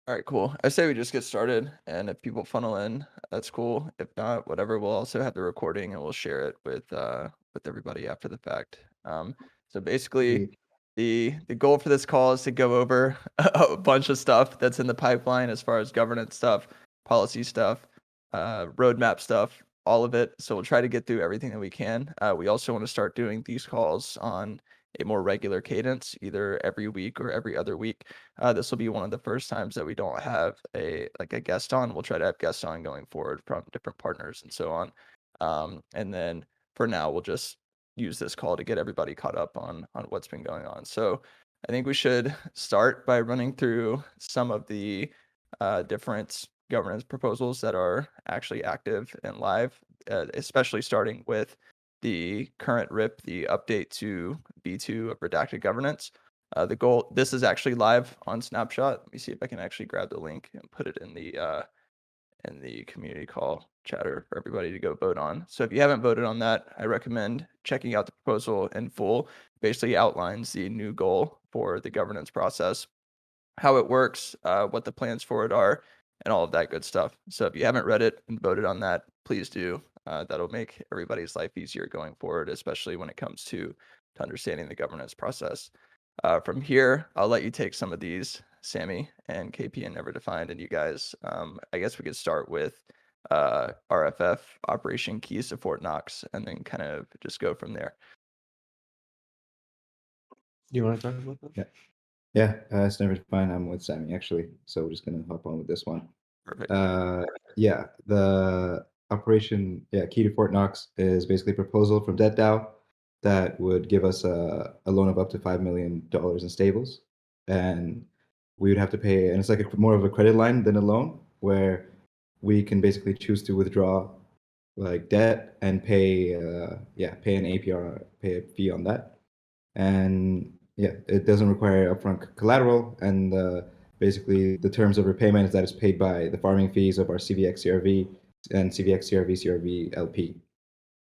All right, cool. I say we just get started, and if people funnel in, that's cool. If not, whatever. We'll also have the recording, and we'll share it with everybody after the fact. So basically, Sweet. the goal for this call is to go over a bunch of stuff that's in the pipeline as far as governance stuff, policy stuff, roadmap stuff, all of it. So we'll try to get through everything that we can. We also want to start doing these calls on a more regular cadence, either every week or every other week. This will be one of the first times that we don't have a guest on. We'll try to have guests on going forward from different partners and so on. And then for now, we'll just use this call to get everybody caught up on what's been going on. So I think we should start by running through some of the different governance proposals that are actually active and live, especially starting with the current RIP, the update to V2 of redacted governance. The goal, this is actually live on Snapshot. Let me see if I can actually grab the link and put it in the community call chatter for everybody to go vote on. So if you haven't voted on that, I recommend checking out the proposal in full. Basically outlines the new goal for the governance process, how it works, what the plans for it are, and all of that good stuff. So if you haven't read it and voted on that, please do. That'll make everybody's life easier going forward, especially when it comes to understanding the governance process. From here, I'll let you take some of these, Sammy and KP and Never Defined, and you guys. I guess we could start with RFF, Operation Keys to Fort Knox, and then kind of just go from there. Do you want to talk about that? Yeah. Yeah, it's never fine. I'm with Sammy actually, so we're just gonna hop on with this one. Perfect. Yeah, the operation, yeah, Key to Fort Knox is basically a proposal from DebtDAO that would give us a loan of up to $5 million in stables, and we would have to pay, and it's like more of a credit line than a loan, where we can basically choose to withdraw like debt and pay, pay an APR, pay a fee on that. And yeah, it doesn't require upfront collateral. And basically, the terms of repayment is that it's paid by the farming fees of our CVX CRV and CVX CRV LP.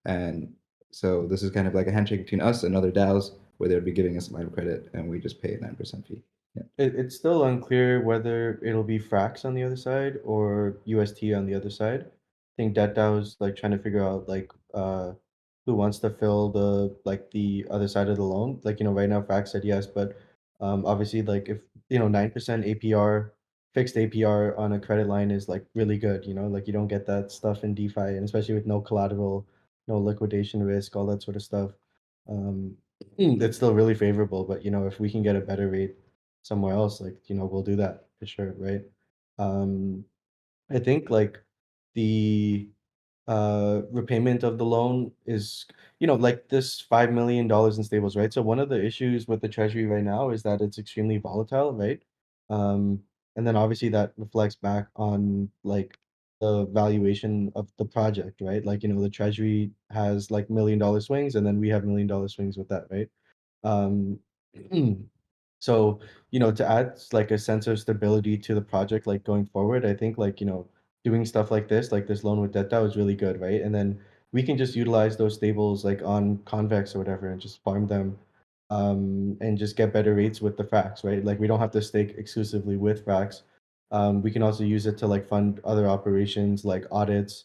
And so this is kind of like a handshake between us and other DAOs where they'll be giving us a line of credit and we just pay a 9% fee. Yeah. It's still unclear whether it'll be Frax on the other side or UST on the other side. I think DebtDAO is like trying to figure out who wants to fill the other side of the loan. Like, right now Frax said yes, but obviously like if 9% APR, fixed APR on a credit line is like really good, like you don't get that stuff in DeFi, and especially with no collateral, no liquidation risk, all that sort of stuff. Um it's still really favorable, but if we can get a better rate somewhere else, like, we'll do that for sure, right? Um, I think like the repayment of the loan is, like this $5 million in stables, right? So one of the issues with the treasury right now is that it's extremely volatile, right? Um, and then obviously that reflects back on like the valuation of the project, right? Like, the treasury has like $1 million swings, and then we have $1 million swings with that, right? Um, so, to add like a sense of stability to the project, like going forward, I think like, doing stuff like this loan with DebtDAO is really good, right? And then we can just utilize those stables like on Convex or whatever and just farm them and just get better rates with the Frax, right? Like we don't have to stake exclusively with Frax. We can also use it to like fund other operations like audits,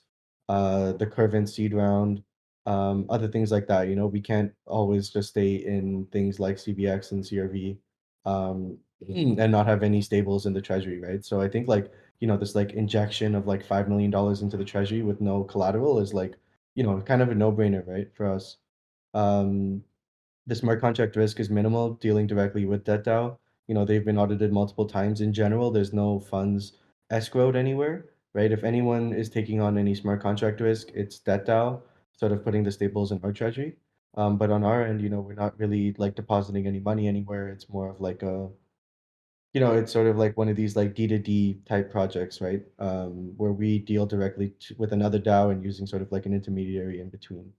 the Curvent seed round, other things like that. We can't always just stay in things like CBX and CRV, and not have any stables in the treasury, right? So I think like, this like injection of like $5 million into the treasury with no collateral is like, kind of a no-brainer, right, for us. Um, the smart contract risk is minimal dealing directly with DebtDAO. They've been audited multiple times. In general, there's no funds escrowed anywhere, right? If anyone is taking on any smart contract risk, it's DebtDAO sort of putting the staples in our treasury. But on our end, we're not really like depositing any money anywhere. It's more of like it's sort of like one of these like D to D type projects, right? Where we deal directly with another DAO and using sort of like an intermediary in between.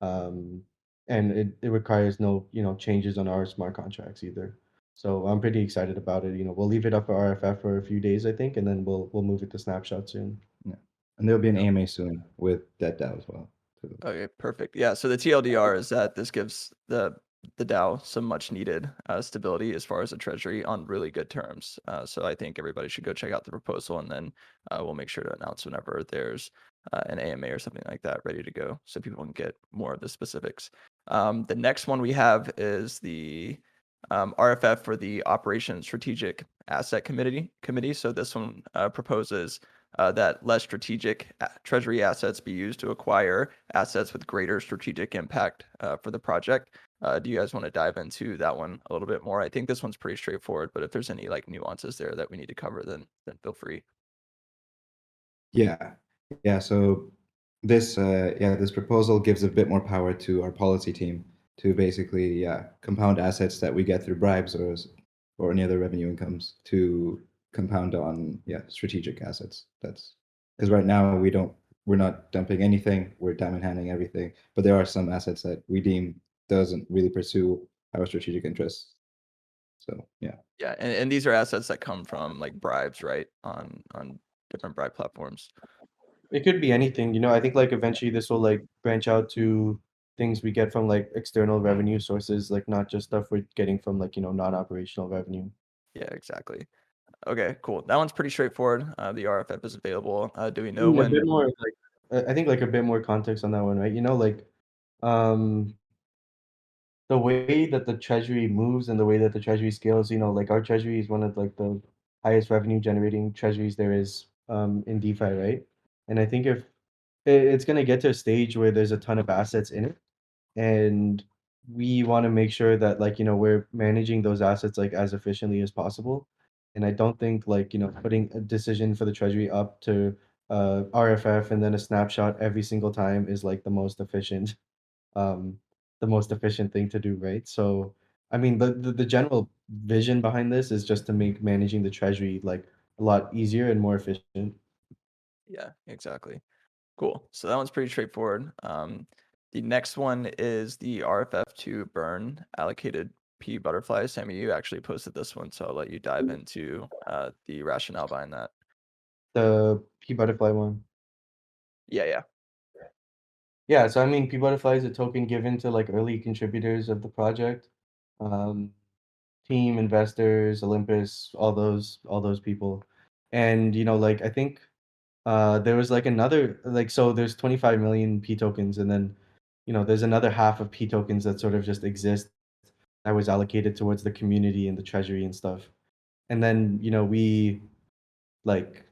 Um, and it requires no, changes on our smart contracts either. So I'm pretty excited about it. We'll leave it up for RFF for a few days, I think, and then we'll move it to Snapshot soon. Yeah. And there'll be an Yep. AMA soon with DebtDAO as well. So, Okay, perfect. Yeah, so the TLDR is that this gives the the DAO some much needed stability as far as the treasury on really good terms. So I think everybody should go check out the proposal, and then we'll make sure to announce whenever there's an AMA or something like that ready to go, so people can get more of the specifics. The next one we have is the RFF for the Operation Strategic Asset Committee. So this one proposes that less strategic treasury assets be used to acquire assets with greater strategic impact for the project. Do you guys want to dive into that one a little bit more? I think this one's pretty straightforward, but if there's any like nuances there that we need to cover, then feel free. Yeah. Yeah, so this proposal gives a bit more power to our policy team to basically, compound assets that we get through bribes or any other revenue incomes to compound on, strategic assets. That's because right now we're not dumping anything, we're diamond handing everything, but there are some assets that we deem doesn't really pursue our strategic interests. So, yeah. Yeah, and these are assets that come from like bribes, right? On different bribe platforms. It could be anything, I think like eventually this will like branch out to things we get from like external revenue sources, like not just stuff we're getting from like, non-operational revenue. Yeah, exactly. Okay, cool. That one's pretty straightforward. The RFF is available. Do we know A bit when? more like I think like a bit more context on that one, right? Like um the way that the treasury moves and the way that the treasury scales, like our treasury is one of like the highest revenue generating treasuries there is in DeFi, right? And I think if it's going to get to a stage where there's a ton of assets in it, and we want to make sure that like we're managing those assets like as efficiently as possible. And I don't think like putting a decision for the treasury up to RFF and then a snapshot every single time is like um the most efficient thing to do, right? So I mean the general vision behind this is just to make managing the treasury like a lot easier and more efficient. Yeah, exactly. Cool. So that one's pretty straightforward. The next one is the RFF to burn allocated P butterflies. Sammy, you actually posted this one, so I'll let you dive into the rationale behind that. The P butterfly one. Yeah, yeah. Yeah, so I mean, P Butterfly is a token given to like early contributors of the project, um, team investors, Olympus, all those people, and like I think there was like another like so there's 25 million P tokens, and then there's another half of P tokens that sort of just exist that was allocated towards the community and the treasury and stuff, and then like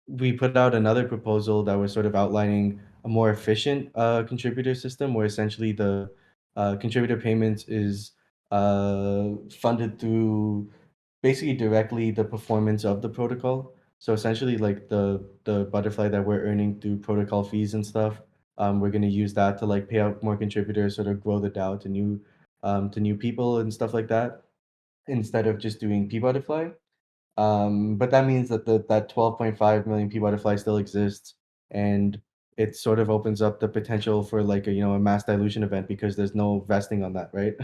we put out another proposal that was sort of outlining a more efficient contributor system where essentially the contributor payments is funded through basically directly the performance of the protocol. So essentially, like the butterfly that we're earning through protocol fees and stuff, we're gonna use that to like pay out more contributors, sort of grow the DAO to new people and stuff like that, instead of just doing P butterfly. But that means that that 12.5 million P butterfly still exists, and it sort of opens up the potential for like a mass dilution event because there's no vesting on that, right?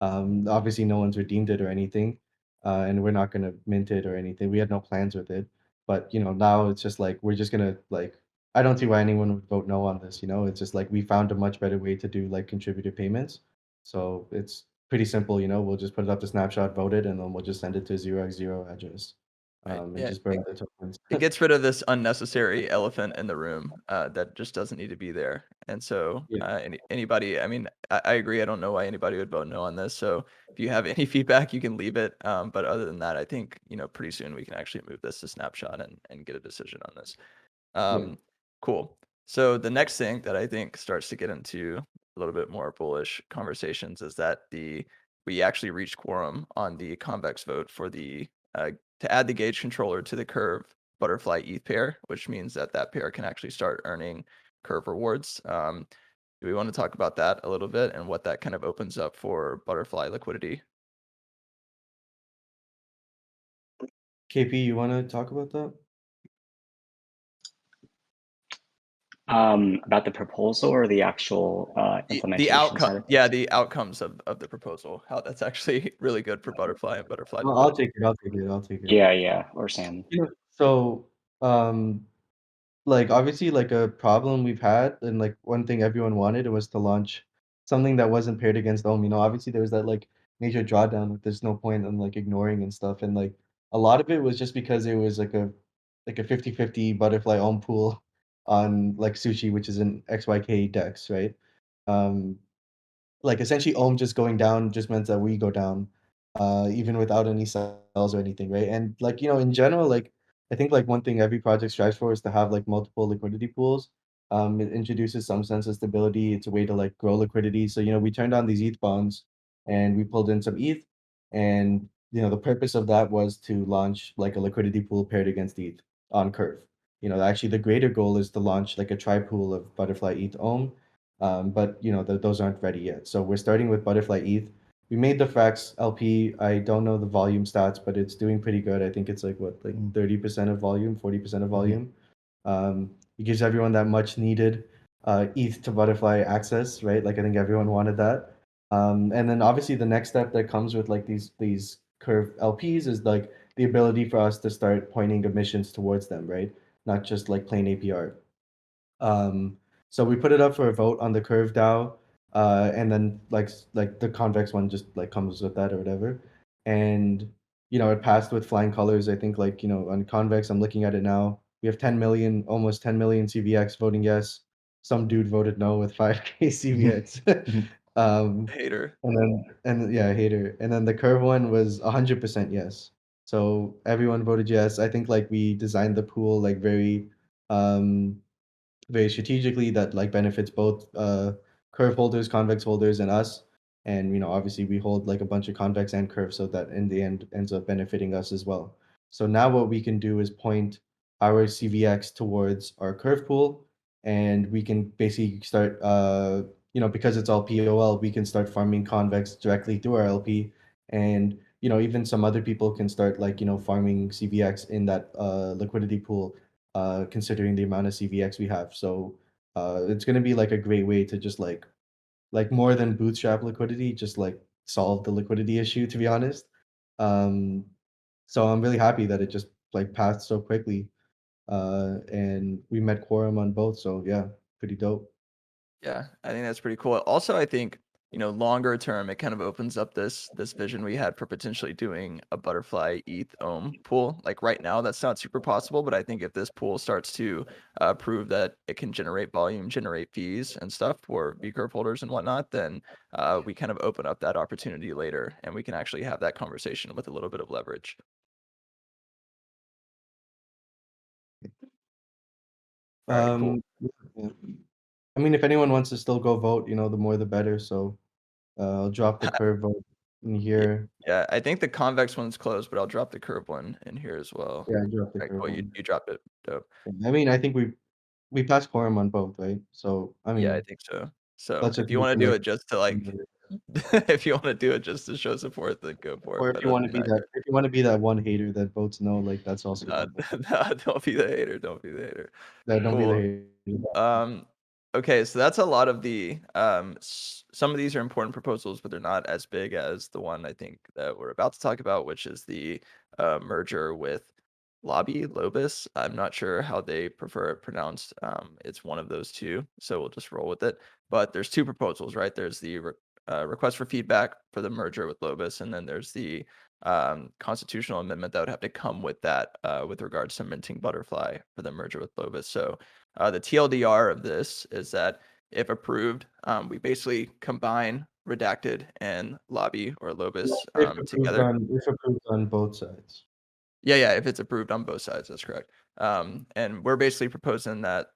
Obviously, no one's redeemed it or anything, and we're not gonna mint it or anything. We had no plans with it, but now it's just like we're just gonna like. I don't see why anyone would vote no on this. It's just like we found a much better way to do like contributor payments, so it's pretty simple. We'll just put it up to snapshot, vote it, and then we'll just send it to 0x0 address, Right. and Yeah. just burn the tokens. It gets rid of this unnecessary elephant in the room that just doesn't need to be there. And so, Yeah, anybody, I mean, I agree. I don't know why anybody would vote no on this. So, if you have any feedback, you can leave it. But other than that, I think pretty soon we can actually move this to snapshot and get a decision on this. yeah. Cool. So the next thing that I think starts to get into a little bit more bullish conversations is that we actually reached quorum on the convex vote for the to add the gauge controller to the curve butterfly ETH pair, which means that that pair can actually start earning curve rewards. Do we want to talk about that a little bit and what that kind of opens up for butterfly liquidity? KP, you want to talk about that? About the proposal or the actual The implementation side outcome, of yeah, things? the outcomes of the proposal, how that's actually really good for butterfly and butterfly I'll liquidity. take it. I'll take it. I'll take it. Yeah, yeah, or Sam. So, like obviously, like a problem we've had, and like one thing everyone wanted was to launch something that wasn't paired against Ohm. You know, obviously there was that like major drawdown with there's no point in like ignoring and stuff. And like a lot of it was just because it was like a 50-50 butterfly Ohm pool on like sushi, which is an XYK dex, right? Um, like essentially Ohm just going down just meant that we go down, even without any cells or anything, right? And like, you know, in general, like I think like one thing every project strives for is to have like multiple liquidity pools. It introduces some sense of stability. It's a way to like grow liquidity. So, you know, we turned on these ETH bonds and we pulled in some ETH. And, you know, the purpose of that was to launch like a liquidity pool paired against ETH on Curve. You know, actually the greater goal is to launch like a tri pool of Butterfly ETH Ohm, but you know, those aren't ready yet. So we're starting with Butterfly ETH. We made the Frax LP. I don't know the volume stats, but it's doing pretty good. I think it's like what, like 30% of volume, 40% of volume. It gives everyone that much needed ETH to Butterfly access, right? Like I think everyone wanted that. And then obviously the next step that comes with like these curve LPs is like the ability for us to start pointing emissions towards them, right? Not just like plain APR. Um, so we put it up for a vote on the Curve DAO, and then like the convex one just like comes with that or whatever. And you know, it passed with flying colors. I think like, you know, on convex, I'm looking at it now. We have 10 million, almost 10 million CVX voting yes. Some dude voted no with 5K CVX. um, Hater. and yeah, hater. And then the Curve one was 100% yes. So everyone voted yes. I think like we designed the pool like um very strategically that like benefits both curve holders, convex holders, and us. And you know, obviously we hold like a bunch of convex and curve, so that in the end ends up benefiting us as well. So now what we can do is point our CVX towards our curve pool, and we can basically start you know, because it's all POL, we can start farming convex directly through our LP. And you know, even some other people can start like, you know, farming CVX in that liquidity pool, considering the amount of CVX we have. So it's going to be like a great way to just like more than bootstrap liquidity, just like solve the liquidity issue. To be honest, um, so I'm really happy that it just like passed so quickly, and we met quorum on both. So yeah, pretty dope. Yeah, I think that's pretty cool. Also, I think, longer term, it kind of opens up this vision we had for potentially doing a butterfly ETH ohm pool. Like right now, that's not super possible, but I think if this pool starts to prove that it can generate volume, generate fees and stuff for B curve holders and whatnot, then we kind of open up that opportunity later, and we can actually have that conversation with a little bit of leverage. All right, cool. Yeah. I mean, if anyone wants to still go vote, you know, the more the better. So I'll drop the curve vote in Yeah, here. yeah, I think the convex one's closed, but I'll drop the curve one in here as well. Yeah, I dropped the Alright, curve cool. You one. you dropped it. Dope. I mean, I think we passed quorum on both, right? So I Yeah, I mean, think so. So let's if just you wait wanna for do like, it just to, like if you wanna do it just to show support, then go for it, or if but you other want to than be that, that, yeah. if you want to be that one hater that votes no, like that's also Nah, cool. nah, don't be the hater, don't be the hater. Yeah, don't be the Cool. hater. Um, okay, so that's a lot of the some of these are important proposals, but they're not as big as the one I think that we're about to talk about, which is the merger with Lobis. I'm not sure how they prefer it pronounced. It's one of those two, so we'll just roll with it. But there's two proposals, right? There's the request for feedback for the merger with Lobis, and then there's the constitutional amendment that would have to come with that with regards to minting Butterfly for the merger with Lobis. So the TLDR of this is that if approved, we basically combine Redacted and Lobby or Lobis together. If approved on both sides. Yeah, yeah, if it's approved on both sides, that's correct. And we're basically proposing that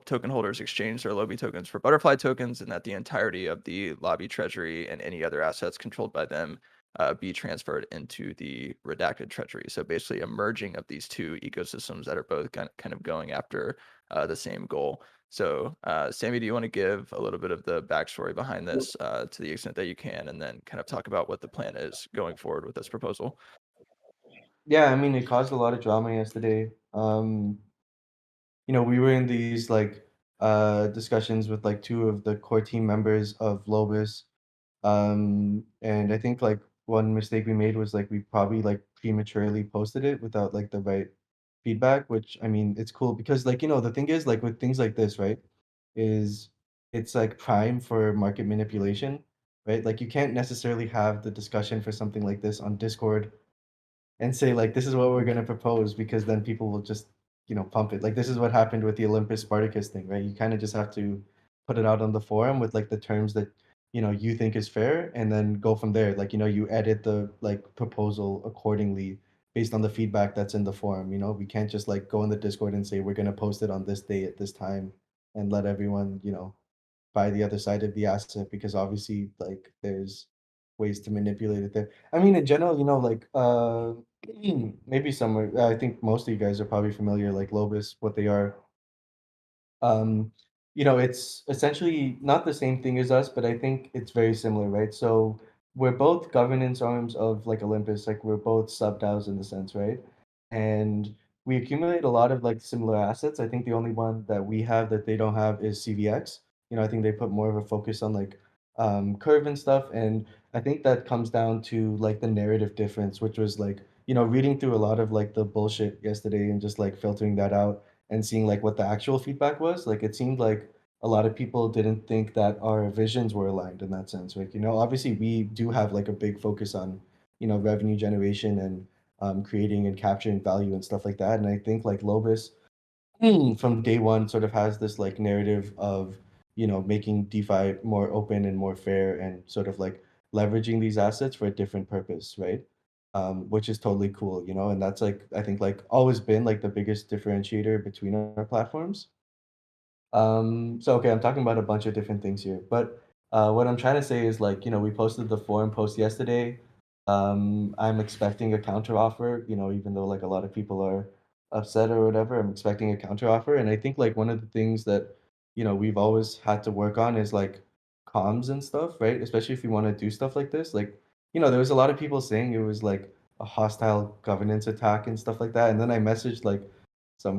token holders exchange their Lobby tokens for Butterfly tokens, and that the entirety of the Lobby treasury and any other assets controlled by them be transferred into the Redacted treasury. So basically, a merging of these two ecosystems that are both kind of going after the same goal. So, Sammy, do you want to give a little bit of the backstory behind this to the extent that you can, and then kind of talk about what the plan is going forward with this proposal? Yeah, I mean, it caused a lot of drama yesterday. You know, we were in these like discussions with like two of the core team members of Lobis. And I think like one mistake we made was like we probably like prematurely posted it without like the right feedback, which I mean, it's cool because like, you know, the thing is like with things like this, right? Is it's like prime for market manipulation, right? Like you can't necessarily have the discussion for something like this on Discord and say like this is what we're going to propose, because then people will just pump it. Like this is what happened with the Olympus Spartacus thing, right? You kind of just have to put it out on the forum with like the terms that you think is fair, and then go from there. Like you edit the like proposal accordingly based on the feedback that's in the forum. We can't just like go in the Discord and say we're going to post it on this day at this time and let everyone buy the other side of the asset, because obviously like there's ways to manipulate it there. I mean, in general, like maybe somewhere, I think most of you guys are probably familiar, like Lobis, what they are. Um, it's essentially not the same thing as us, but I think it's very similar, right? So we're both governance arms of like Olympus, like we're both sub DAOs in the sense, right? And we accumulate a lot of like similar assets. I think the only one that we have that they don't have is CVX. I think they put more of a focus on like curve and stuff. And I think that comes down to like the narrative difference, which was like, reading through a lot of like the bullshit yesterday and just like filtering that out and seeing like what the actual feedback was. Like it seemed like a lot of people didn't think that our visions were aligned in that sense. Like, obviously we do have like a big focus on, revenue generation and creating and capturing value and stuff like that. And I think like Lobis from day one sort of has this like narrative of, making DeFi more open and more fair and sort of like leveraging these assets for a different purpose, right? Which is totally cool, and that's like I think like always been like the biggest differentiator between our platforms. So okay, I'm talking about a bunch of different things here, but what I'm trying to say is like, we posted the forum post yesterday. I'm expecting a counter offer, even though like a lot of people are upset or whatever, I'm expecting a counter offer. And I think like one of the things that, we've always had to work on is like comms and stuff, right? Especially if you want to do stuff like this. Like, there was a lot of people saying it was like a hostile governance attack and stuff like that. And then I messaged like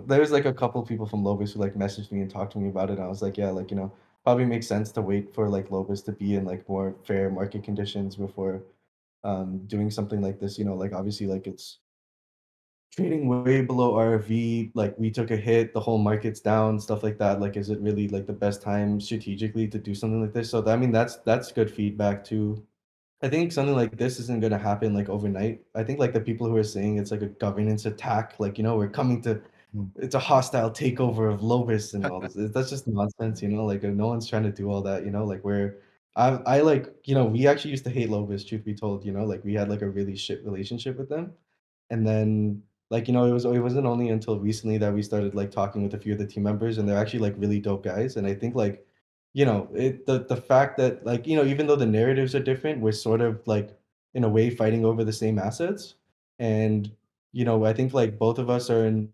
there's like a couple people from Lobis who like messaged me and talked to me about it. And I was like, yeah, like, probably makes sense to wait for like Lobis to be in like more fair market conditions before doing something like this. Like obviously like it's trading way below RFV, like we took a hit, the whole market's down, stuff like that. Like, is it really like the best time strategically to do something like this? So I mean that's good feedback too. I think something like this isn't gonna happen like overnight. I think like the people who are saying it's like a governance attack, like we're coming to, Mm. it's a hostile takeover of Lobis and all this. That's just nonsense, like no one's trying to do all that, like I like, we actually used to hate Lobis, truth be told, like we had like a really shit relationship with them. And then like, it wasn't only until recently that we started like talking with a few of the team members, and they're actually like really dope guys. And I think like, the fact that like, even though the narratives are different, we're sort of like in a way fighting over the same assets. And, I think like both of us are in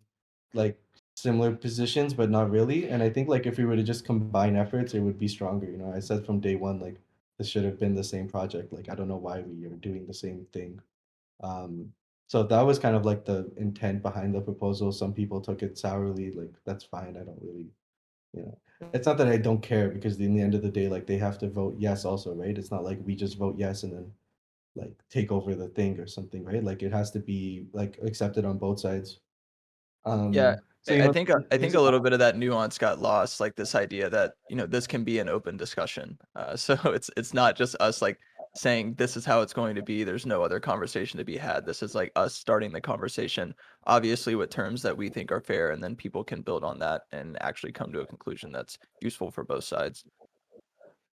like similar positions, but not really. And I think like if we were to just combine efforts, it would be stronger. I said from day one, like this should have been the same project. Like I don't know why we are doing the same thing. Um, so that was kind of like the intent behind the proposal. Some people took it sourly, like that's fine. I don't really, you know, it's not that I don't care, because in the end of the day, like they have to vote yes also, right? It's not like we just vote yes and then like take over the thing or something, right? Like it has to be like accepted on both sides. Yeah, So I think things a little bit of that nuance got lost, like this idea that, this can be an open discussion. So it's not just us like saying this is how it's going to be. There's no other conversation to be had. This is like us starting the conversation, obviously with terms that we think are fair, and then people can build on that and actually come to a conclusion that's useful for both sides.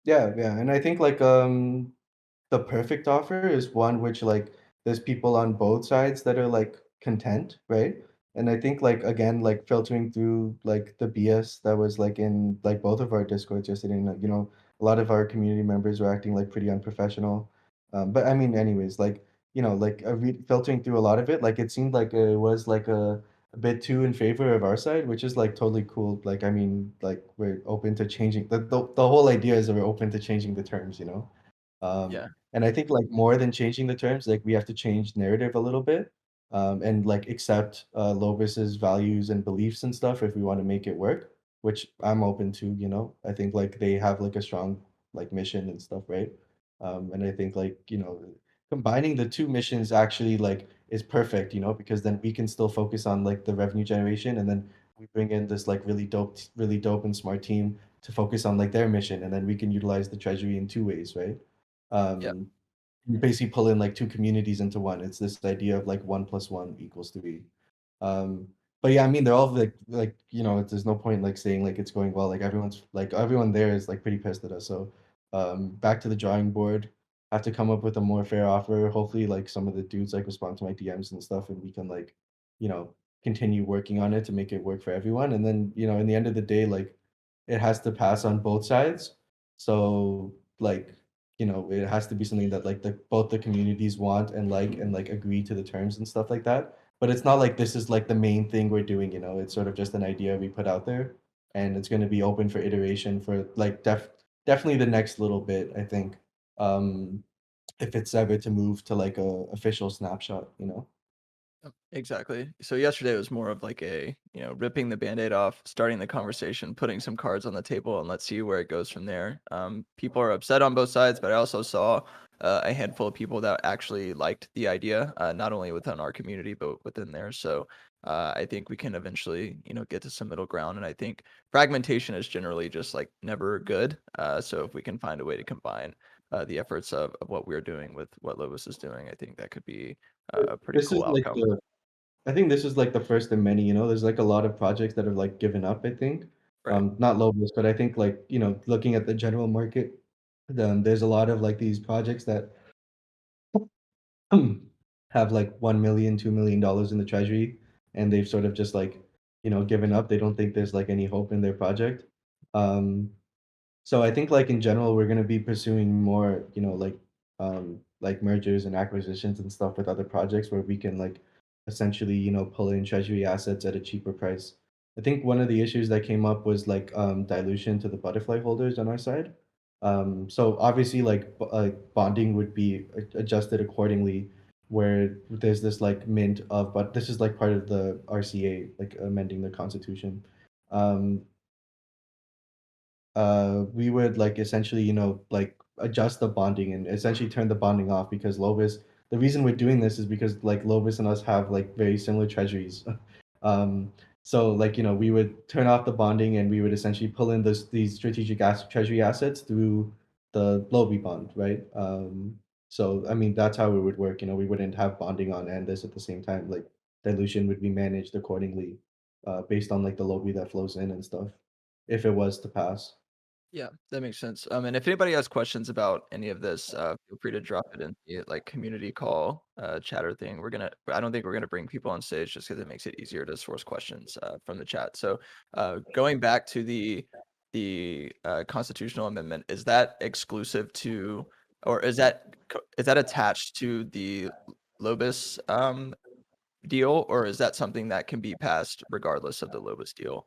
yeah, yeah, and I think like the perfect offer is one which like there's people on both sides that are like content, right? And I think like again, like filtering through like the BS that was like in like both of our discords yesterday, and a lot of our community members were acting like pretty unprofessional. But I mean, anyways, like like filtering through a lot of it, like it seemed like it was like a bit too in favor of our side, which is like totally cool. Like I mean, like we're open to changing the whole idea is that we're open to changing the terms. Um, Yeah. and I think like more than changing the terms, like we have to change narrative a little bit, and like accept Lobis's values and beliefs and stuff if we want to make it work, which I'm open to. I think like they have like a strong like mission and stuff, right? And I think like combining the two missions actually like is perfect, because then we can still focus on like the revenue generation, and then we bring in this like really dope and smart team to focus on like their mission, and then we can utilize the treasury in two ways, right? Yeah. You basically pull in like two communities into one. It's this idea of like 1 + 1 = 3. Um, but yeah, I mean, they're all like there's no point like saying like it's going well. Everyone there is like pretty pissed at us. So back to the drawing board. Have to come up with a more fair offer. Hopefully, like some of the dudes like respond to my DMs and stuff, and we can like you know continue working on it to make it work for everyone. And then in the end of the day, like it has to pass on both sides. So like it has to be something that like both the communities want and like agree to the terms and stuff like that. But it's not like this is like the main thing we're doing. It's sort of just an idea we put out there, and it's going to be open for iteration for like definitely the next little bit, I think. Um, if it's ever to move to like a official snapshot. Yep, exactly. So yesterday was more of like a, ripping the band-aid off, starting the conversation, putting some cards on the table, and let's see where it goes from there. People are upset on both sides, but I also saw a handful of people that actually liked the idea, not only within our community, but within theirs. So I think we can eventually, get to some middle ground. And I think fragmentation is generally just like never good. So if we can find a way to combine the efforts of what we're doing with what Lobos is doing, I think that could be a pretty This is cool like outcome. the I think this is like the first of many. There's like a lot of projects that have like given up, I think. Right. Not Lobos, but I think like, looking at the general market, there's a lot of like these projects that have like 1 million, $2 million in the treasury, and they've sort of just like, given up. They don't think there's like any hope in their project. Um, so I think like in general, we're gonna be pursuing more, like mergers and acquisitions and stuff with other projects where we can like essentially, pull in treasury assets at a cheaper price. I think one of the issues that came up was like dilution to the butterfly holders on our side. So obviously like bonding would be adjusted accordingly where there's this like mint of, but this is like part of the RCA, like amending the constitution. Um, we would like essentially, like adjust the bonding and essentially turn the bonding off because Lovis. The reason we're doing this is because like Lovis and us have like very similar treasuries. um, so like we would turn off the bonding and we would essentially pull in these strategic treasury assets through the Lovi bond, right? So I mean that's how it would work. We wouldn't have bonding on and this at the same time. Like dilution would be managed accordingly, based on like the Lovi that flows in and stuff, if it was to pass. Yeah, that makes sense. And if anybody has questions about any of this, feel free to drop it in the like community call chatter thing. I don't think we're gonna bring people on stage just because it makes it easier to source questions from the chat. So going back to the constitutional amendment, is that exclusive to, or is that attached to the Lobis deal, or is that something that can be passed regardless of the Lobis deal?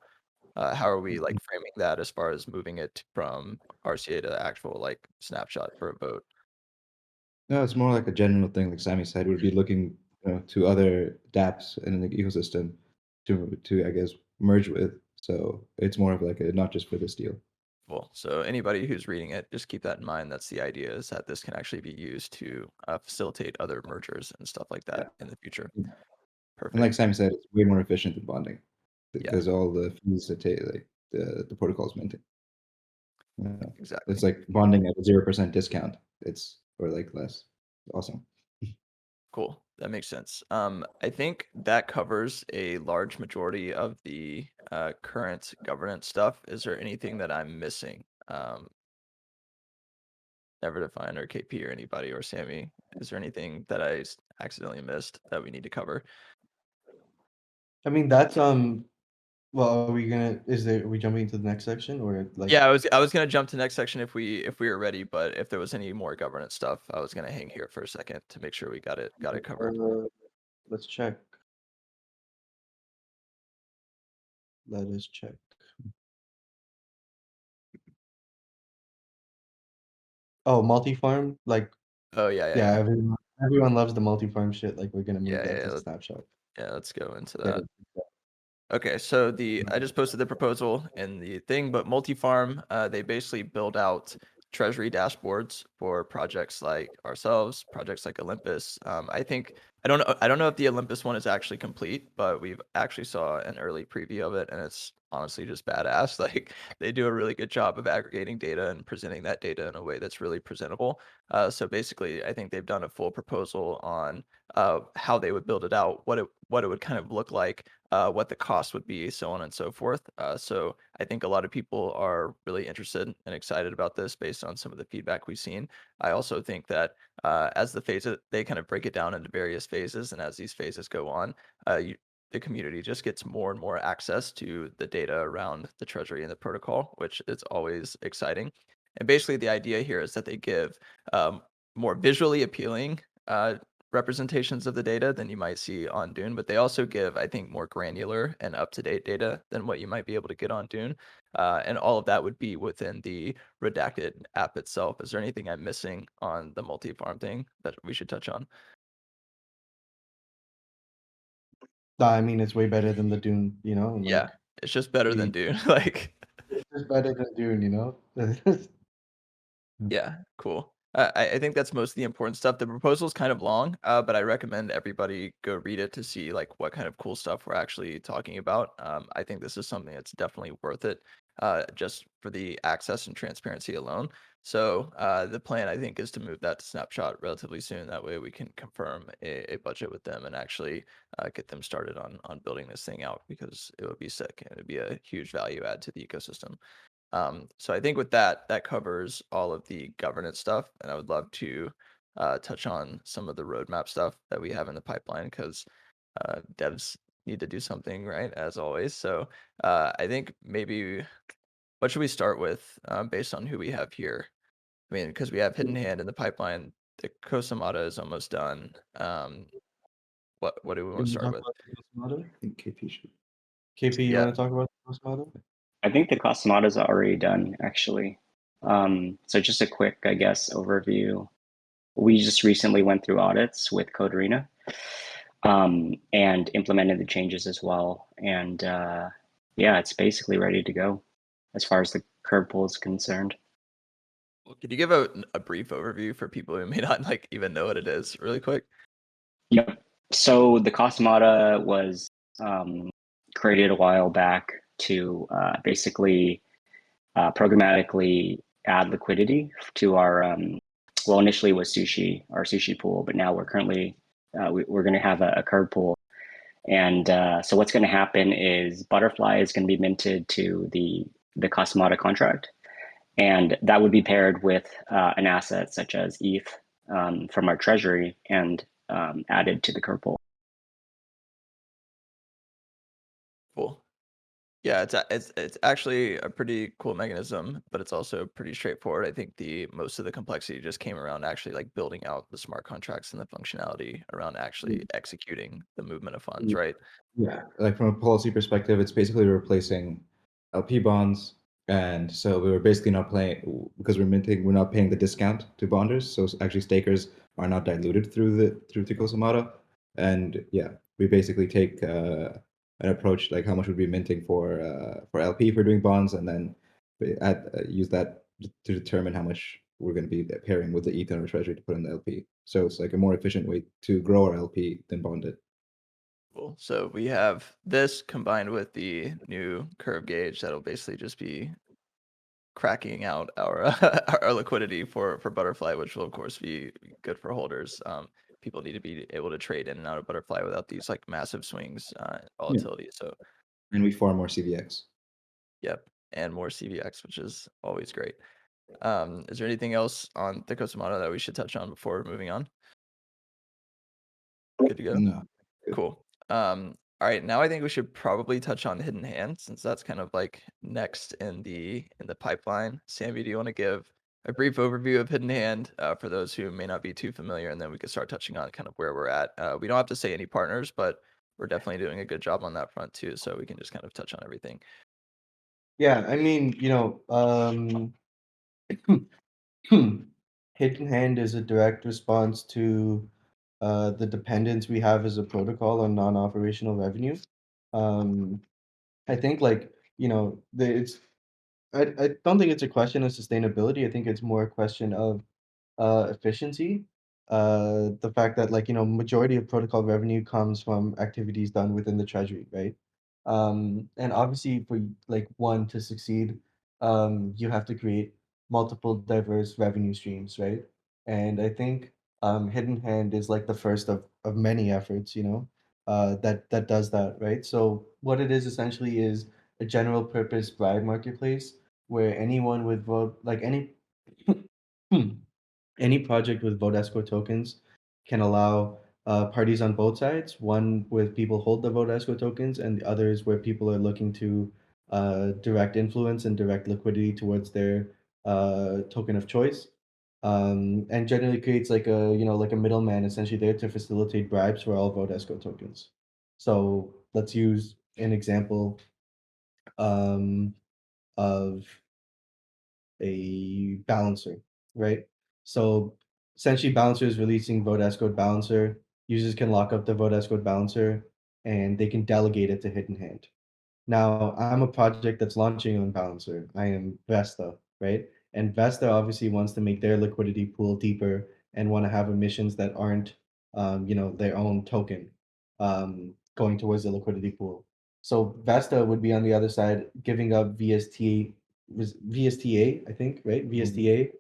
How are we like framing that as far as moving it from RCA to actual like snapshot for a vote? No, it's more like a general thing, like Sammy said, would be looking, to other dApps in the ecosystem to I guess merge with. So it's more of like a not just for this deal. Cool. So anybody who's reading it, just keep that in mind. That's the idea, is that this can actually be used to facilitate other mergers and stuff like Yeah. that in the future. And like Perfect. Sammy said, it's way more efficient than bonding Yeah, because all the fees that take like the protocols maintain. exactly. It's like bonding at a 0% discount. It's or like less. Awesome. Cool. That makes sense. I think that covers a large majority of the current governance stuff. Is there anything that I'm missing? Never Define or KP or anybody or Sammy, is there anything that I accidentally missed that we need to cover? I mean, that's well, are we jumping to the next section or like Yeah, I was gonna jump to next section if we were ready, but if there was any more governance stuff, I was gonna hang here for a second to make sure we got it covered. let's check. Let us check. Oh, multi-farm, like Oh yeah, yeah, yeah, yeah. everyone loves the multi-farm shit. Like we're gonna move Yeah, that yeah, to yeah. snapshot. Yeah, let's go into Get that. it. Okay, so I just posted the proposal in the thing, but multi-farm, they basically build out treasury dashboards for projects like ourselves, projects like Olympus. I think I don't know if the Olympus one is actually complete, but we've actually saw an early preview of it, and it's honestly just badass. Like they do a really good job of aggregating data and presenting that data in a way that's really presentable. So basically, I think they've done a full proposal on how they would build it out, what it would kind of look like, what the cost would be, so on and so forth. So I think a lot of people are really interested and excited about this based on some of the feedback we've seen. I also think that as the phases, they kind of break it down into various phases, and as these phases go on, the community just gets more and more access to the data around the treasury and the protocol, which is always exciting. And basically, the idea here is that they give more visually appealing representations of the data than you might see on Dune, but they also give, I think, more granular and up-to-date data than what you might be able to get on Dune. And all of that would be within the Redacted app itself. Is there anything I'm missing on the multi-farm thing that we should touch on? I mean, it's way better than the Dune, and Yeah, it's just better than the Dune. Like, it's just better than Dune, yeah, cool. I think that's most of the important stuff. The proposal's kind of long, but I recommend everybody go read it to see like what kind of cool stuff we're actually talking about. I think this is something that's definitely worth it, just for the access and transparency alone. So the plan, I think, is to move that to Snapshot relatively soon. That way, we can confirm a budget with them and actually get them started on building this thing out because it would be sick and it would be a huge value add to the ecosystem. So I think with that, that covers all of the governance stuff, and I would love to touch on some of the roadmap stuff that we have in the pipeline because devs need to do something, right? As always. So I think maybe what should we start with based on who we have here? I mean, because we have Hidden Hand in the pipeline, the Kosamata is almost done. What do we want Can to you start talk with? about the Ghost model? I think KP should. KP, you Yeah, want to talk about the Ghost model? I think the Cosmata's are already done, actually. So just a quick, I guess, overview. We just recently went through audits with Code Arena and implemented the changes as well. And yeah, it's basically ready to go as far as the curve pool is concerned. well, could you give a brief overview for people who may not like even know what it is, really quick? Yep. So the Cosmata was created a while back to basically programmatically add liquidity to our well, initially it was sushi, our sushi pool, but now we're currently we're going to have a curve pool. And so what's going to happen is Butterfly is going to be minted to the Cosmata contract, and that would be paired with an asset such as ETH from our treasury and added to the curve pool. Cool. Yeah, it's actually a pretty cool mechanism, but it's also pretty straightforward. I think the most of the complexity just came around actually like building out the smart contracts and the functionality around actually executing the movement of funds, right? Yeah, like from a policy perspective, it's basically replacing LP bonds, and so we were basically not playing because we're minting. We're not paying the discount to bonders, so actually stakers are not diluted through Ticosamata, and yeah, we basically take an approach like how much would be minting for LP for doing bonds, and then use that to determine how much we're going to be pairing with the ETH in our treasury to put in the LP. So it's like a more efficient way to grow our LP than bond it. Cool. So we have this combined with the new curve gauge that'll basically just be cracking out our our liquidity for Butterfly, which will of course be good for holders. People need to be able to trade in and out of Butterfly without these like massive swings in Yeah. volatility. So And we farm more CVX. yep, and more CVX, which is always great. Is there anything else on the Kosamata that we should touch on before moving on? Good to go. No. Good. Cool. All right, now I think we should probably touch on Hidden Hand since that's kind of like next in the pipeline. Sammy, do you want to give a brief overview of Hidden Hand for those who may not be too familiar, and then we can start touching on kind of where we're at. We don't have to say any partners, but we're definitely doing a good job on that front too, so we can just kind of touch on everything. Yeah, I mean, Hidden Hand is a direct response to the dependence we have as a protocol on non-operational revenue. Um, I think like, it's I don't think it's a question of sustainability. I think it's more a question of efficiency. the fact that like majority of protocol revenue comes from activities done within the treasury, right? And obviously for like one to succeed, you have to create multiple diverse revenue streams, right? And I think Hidden Hand is like the first of many efforts, that does that, right? So what it is essentially is a general purpose bribe marketplace where anyone with vote like any any project with vote escrow tokens can allow parties on both sides, one with people hold the vote escrow tokens, and the others where people are looking to direct influence and direct liquidity towards their token of choice. And generally creates like a middleman essentially there to facilitate bribes for all vote escrow tokens. So let's use an example um, of a balancer, right? So essentially, balancer is releasing vote escrow balancer. Users can lock up the vote escrow balancer, and they can delegate it to Hidden Hand. Now, I'm a project that's launching on Balancer. I am Vesta, right? And Vesta obviously wants to make their liquidity pool deeper and want to have emissions that aren't, their own token, going towards the liquidity pool. So Vesta would be on the other side, giving up VSTA, I think, right? VSTA,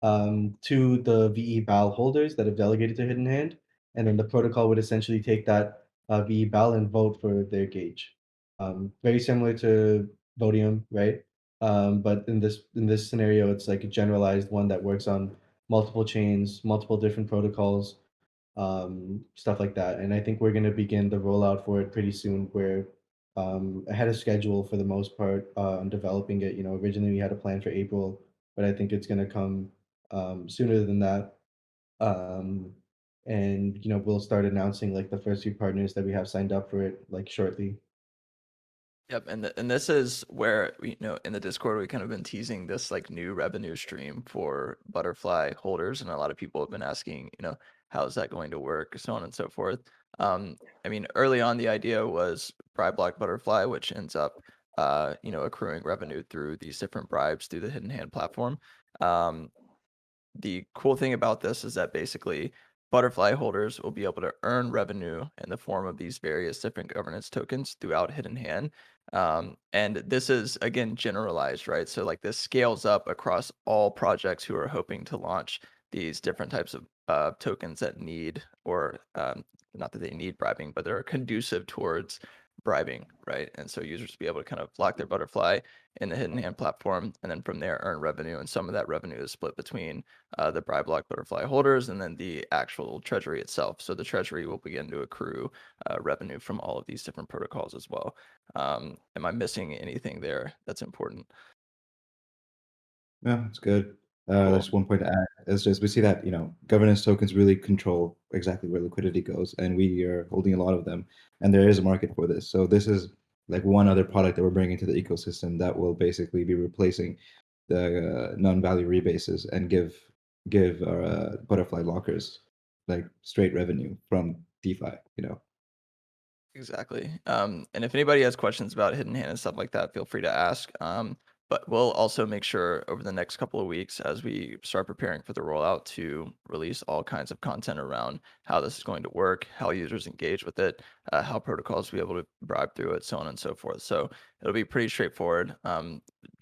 to the VE BAL holders that have delegated to Hidden Hand, and then the protocol would essentially take that VE BAL and vote for their gauge. Very similar to Vodium, right? But in this scenario, it's like a generalized one that works on multiple chains, multiple different protocols, stuff like that. And I think we're going to begin the rollout for it pretty soon. We're ahead of schedule for the most part on developing it. Originally we had a plan for April, but I think it's going to come sooner than that. Um, and we'll start announcing like the first few partners that we have signed up for it like shortly. Yep, and this is where in the Discord we kind of been teasing this like new revenue stream for butterfly holders, and a lot of people have been asking, how is that going to work, so on and so forth. I mean, early on the idea was bribe block butterfly, which ends up, accruing revenue through these different bribes through the Hidden Hand platform. Um, the cool thing about this is that basically butterfly holders will be able to earn revenue in the form of these various different governance tokens throughout Hidden Hand. And this is again generalized, right? So like this scales up across all projects who are hoping to launch these different types of tokens that need, or not that they need bribing, but they're conducive towards bribing, right? And so users will be able to kind of lock their butterfly in the Hidden Hand platform, and then from there earn revenue. And some of that revenue is split between the bribe block butterfly holders and then the actual treasury itself. So the treasury will begin to accrue revenue from all of these different protocols as well. Am I missing anything there that's important? Yeah, it's good. Cool. That's one point to add. It's just we see that, governance tokens really control exactly where liquidity goes, and we are holding a lot of them, and there is a market for this. So this is like one other product that we're bringing to the ecosystem that will basically be replacing the non-value rebases and give our butterfly lockers like straight revenue from DeFi. Exactly. And if anybody has questions about Hidden Hand and stuff like that, feel free to ask. But we'll also make sure over the next couple of weeks, as we start preparing for the rollout, to release all kinds of content around how this is going to work, how users engage with it, how protocols will be able to bribe through it, so on and so forth. So it'll be pretty straightforward.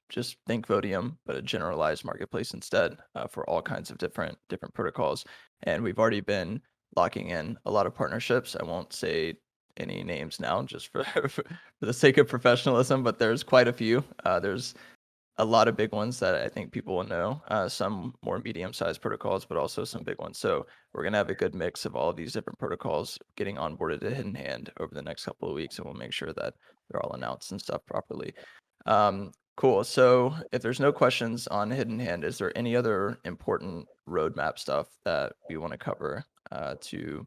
Just think Vodium, but a generalized marketplace instead, for all kinds of different protocols. And we've already been locking in a lot of partnerships. I won't say any names now, just for for the sake of professionalism, but there's quite a few. There's a lot of big ones that I think people will know. Some more medium-sized protocols, but also some big ones. So we're gonna have a good mix of all of these different protocols getting onboarded to Hidden Hand over the next couple of weeks, and we'll make sure that they're all announced and stuff properly. Cool. So if there's no questions on Hidden Hand, is there any other important roadmap stuff that we want to cover to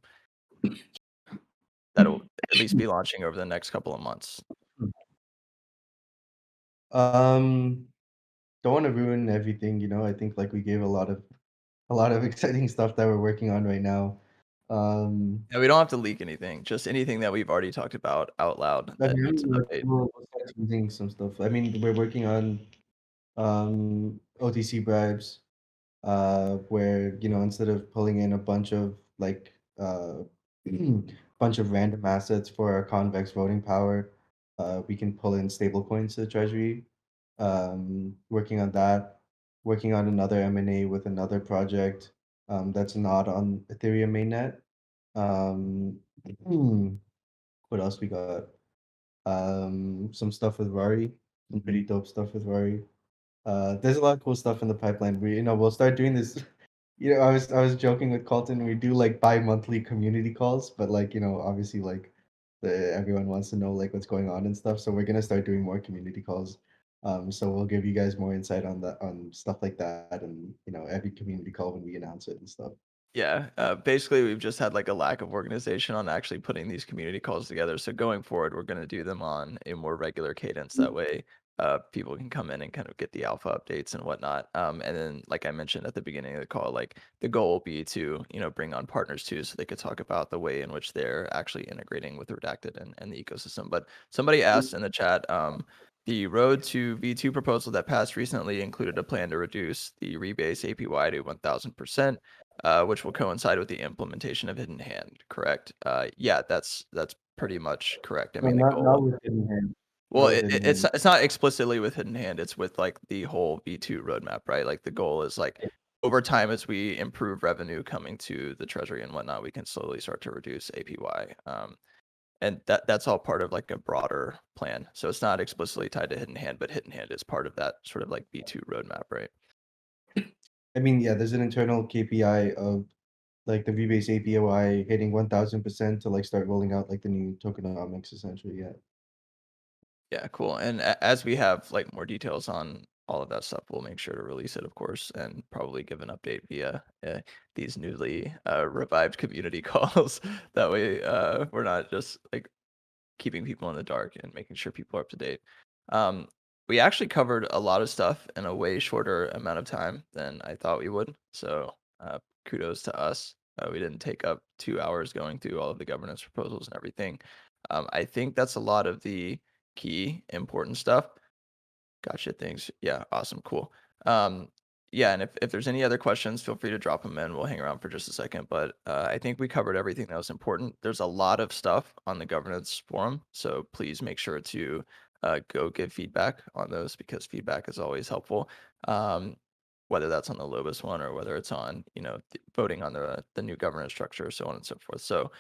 that'll at least be launching over the next couple of months? Um, don't want to ruin everything, I think like we gave a lot of exciting stuff that we're working on right now. Yeah, we don't have to leak anything, just anything that we've already talked about out loud I that mean, needs an update. we'll start teasing some stuff. I mean, we're working on OTC bribes. where instead of pulling in a bunch of like bunch of random assets for our convex voting power, we can pull in stable coins to the treasury. Working on that, working on another M&A with another project that's not on Ethereum mainnet. Um, what else we got? Some stuff with Rari, some pretty dope stuff with Rari. There's a lot of cool stuff in the pipeline. We'll start doing this. I was joking with Colton. We do like bi-monthly community calls, but like obviously like everyone wants to know like what's going on and stuff. So we're gonna start doing more community calls. So we'll give you guys more insight on that, on stuff like that, and every community call when we announce it and stuff. Yeah, basically, we've just had like a lack of organization on actually putting these community calls together. So going forward, we're going to do them on a more regular cadence. That way, people can come in and kind of get the alpha updates and whatnot. And then, like I mentioned at the beginning of the call, like the goal will be to bring on partners too, so they could talk about the way in which they're actually integrating with Redacted and the ecosystem. But somebody asked in the chat. The Road to V2 proposal that passed recently included a plan to reduce the rebase APY to 1,000%, which will coincide with the implementation of Hidden Hand, correct? Yeah, that's pretty much correct. I No, mean, the not goal. with Hidden Hand. Well, Not with Hidden it's Hand. it's not explicitly with Hidden Hand. It's with like the whole V2 roadmap, right? Like the goal is like over time as we improve revenue coming to the treasury and whatnot, we can slowly start to reduce APY. And that's all part of like a broader plan. So it's not explicitly tied to Hidden Hand, but Hidden Hand is part of that sort of like V2 roadmap, right? I mean, yeah, there's an internal KPI of like the Rebase APY hitting 1000% to like start rolling out like the new tokenomics essentially. Yeah. Yeah, cool. And as we have like more details on all of that stuff, we'll make sure to release it, of course, and probably give an update via these newly revived community calls. That way, we're not just like keeping people in the dark and making sure people are up to date. Um, we actually covered a lot of stuff in a way shorter amount of time than I thought we would. So kudos to us. We didn't take up 2 hours going through all of the governance proposals and everything. I think that's a lot of the key important stuff. Gotcha. Thanks. Yeah. Awesome. Cool. Um, yeah. And if there's any other questions, feel free to drop them in. We'll hang around for just a second. But I think we covered everything that was important. There's a lot of stuff on the governance forum. So please make sure to go give feedback on those because feedback is always helpful. Um, whether that's on the Lobus one or whether it's on, voting on the new governance structure, so on and so forth. So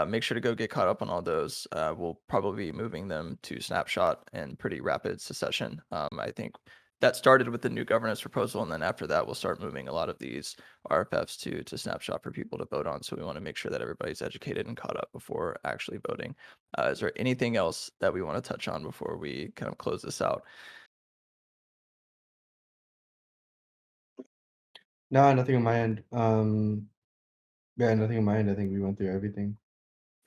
make sure to go get caught up on all those. We'll probably be moving them to Snapshot in pretty rapid succession. I think that started with the new governance proposal, and then after that, we'll start moving a lot of these RFFs to Snapshot for people to vote on. So we want to make sure that everybody's educated and caught up before actually voting. Is there anything else that we want to touch on before we kind of close this out? No, nothing on my end. Yeah, nothing on my end. I think we went through everything.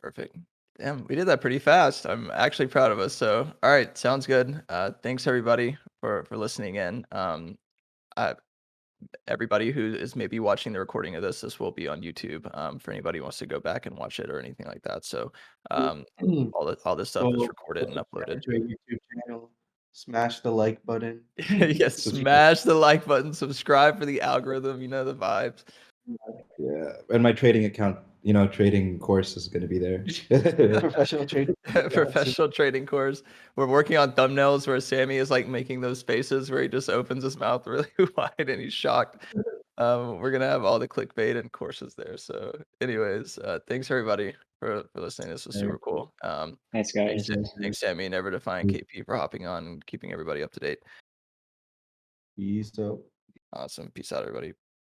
Perfect. Damn, we did that pretty fast. I'm actually proud of us. So, all right, sounds good. Thanks everybody for listening in. I, everybody who is maybe watching the recording of this will be on YouTube. For anybody who wants to go back and watch it or anything like that. So, all this stuff is So recorded and uploaded. subscribe to our YouTube channel, smash the like button. Yes, smash the like button, subscribe for the algorithm. You know the vibes. Yeah, and my trading account, trading course is going to be there. Professional trading. Professional trading course. We're working on thumbnails where Sammy is like making those faces where he just opens his mouth really wide and he's shocked. We're gonna have all the clickbait and courses there. So, anyways, thanks everybody for listening. This was super cool. Thanks, Thanks, guys. thanks Sammy, Never Define KP for hopping on and keeping everybody up to date. Peace out. Awesome. Peace out, everybody.